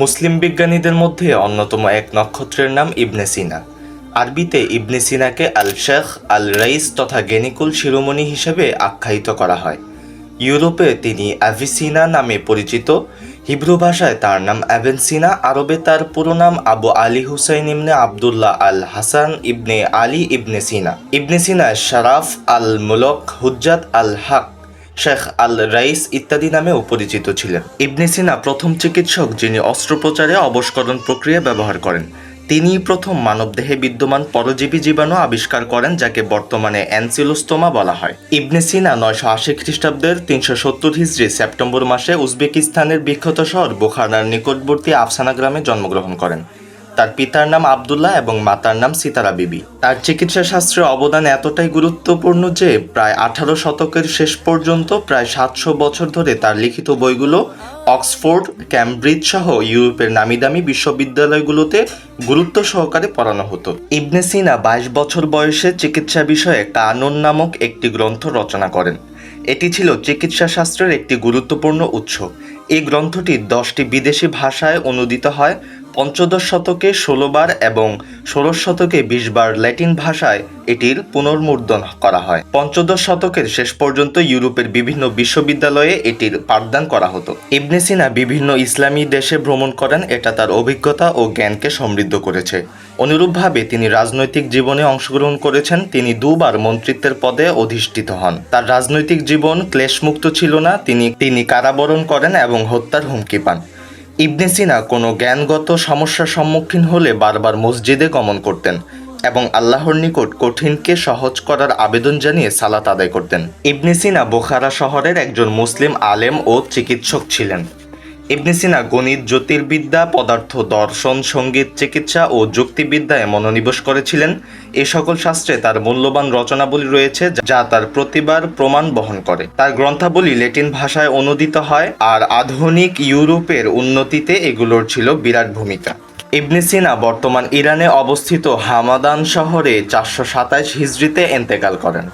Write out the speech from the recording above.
মুসলিম বিজ্ঞানীদের মধ্যে অন্যতম এক নক্ষত্রের নাম ইবনে সিনা। আরবিতে ইবনে সিনাকে আল শেখ, আল রাইস তথা জ্ঞানীকুল শিরোমণি হিসেবে আখ্যায়িত করা হয়। ইউরোপে তিনি অ্যাভিসিনা নামে পরিচিত। হিব্রু ভাষায় তার নাম আবেন সিনা, আরবে তার পুরো নাম আবু আলী হুসাইন ইবনে আবদুল্লাহ আল হাসান ইবনে আলী ইবনে সিনা। ইবনে সিনা শারাফ আল মুলক, হুজ্জাত আল হক, শেখ আল রাইস ইত্যাদি নামেও পরিচিত ছিলেন। ইবনে সিনা প্রথম চিকিৎসক যিনি অস্ত্রোপচারে অবস্করণ প্রক্রিয়া ব্যবহার করেন। তিনিই প্রথম মানবদেহে বিদ্যমান পরজীবী জীবাণু আবিষ্কার করেন, যাকে বর্তমানে অ্যানসিলোস্তোমা বলা হয়। ইবনে সিনা 980 খ্রিস্টাব্দের 370 হিজরি সেপ্টেম্বর মাসে উজবেকিস্তানের বিখ্যাত শহর বুখারার নিকটবর্তী আফসানা গ্রামে জন্মগ্রহণ করেন। তার পিতার নাম আবদুল্লাহ এবং মাতার নাম সিতারা বিবি। তার চিকিৎসা শাস্ত্রে অবদান এতটাই গুরুত্বপূর্ণ যে প্রায় 18 শতকের শেষ পর্যন্ত প্রায় 700 বছর ধরে তার লিখিত বইগুলো অক্সফোর্ড, ক্যামব্রিজ সহ ইউরোপের নামিদামি বিশ্ববিদ্যালয়গুলোতে গুরুত্ব সহকারে পড়ানো হতো। ইবনে সিনা 22 বছর বয়সে চিকিৎসা বিষয়ে কানুন নামক একটি গ্রন্থ রচনা করেন। এটি ছিল চিকিৎসা শাস্ত্রের একটি গুরুত্বপূর্ণ উৎস। এই গ্রন্থটি 10টি বিদেশি ভাষায় অনুদিত হয়। পঞ্চদশ শতকে 16 বার এবং ষোড়শ শতকে 20 বার ল্যাটিন ভাষায় এটির পুনর্মুদ্রণ করা হয়। পঞ্চদশ শতকের শেষ পর্যন্ত ইউরোপের বিভিন্ন বিশ্ববিদ্যালয়ে এটির পাঠদান করা হতো। ইবনে সিনা বিভিন্ন ইসলামী দেশে ভ্রমণ করেন, এটা তার অভিজ্ঞতা ও জ্ঞানকে সমৃদ্ধ করেছে। অনুরূপভাবে তিনি রাজনৈতিক জীবনে অংশগ্রহণ করেছেন। তিনি দুবার মন্ত্রিত্বের পদে অধিষ্ঠিত হন। তার রাজনৈতিক জীবন ক্লেশমুক্ত ছিল না। তিনি কারাবরণ করেন এবং হত্যার হুমকি পান। ইবনে সিনা কোনো জ্ঞানগত সমস্যার সম্মুখীন হলে বারবার মসজিদে গমন করতেন এবং আল্লাহর নিকট কঠিনকে সহজ করার আবেদন জানিয়ে সালাত আদায় করতেন। ইবনে সিনা বুখারা শহরের একজন মুসলিম আলেম ও চিকিৎসক ছিলেন। ইবনে সিনা গণিত, জ্যোতির্বিদ্যা, পদার্থ দর্শন, সঙ্গীত, চিকিৎসা ও যুক্তিবিদ্যায় মনোনিবেশ করেছিলেন। এই সকল শাস্ত্রে তার মূল্যবান রচনাবলী রয়েছে যা তার প্রতিভার প্রমাণ বহন করে। তার গ্রন্থাবলী ল্যাটিন ভাষায় অনুদিত হয়, আর আধুনিক ইউরোপের উন্নতিতে এগুলোর ছিল বিরাট ভূমিকা। ইবনে সিনা বর্তমান ইরানে অবস্থিত হামাদান শহরে 427 হিজরিতে ইন্তেকাল করেন।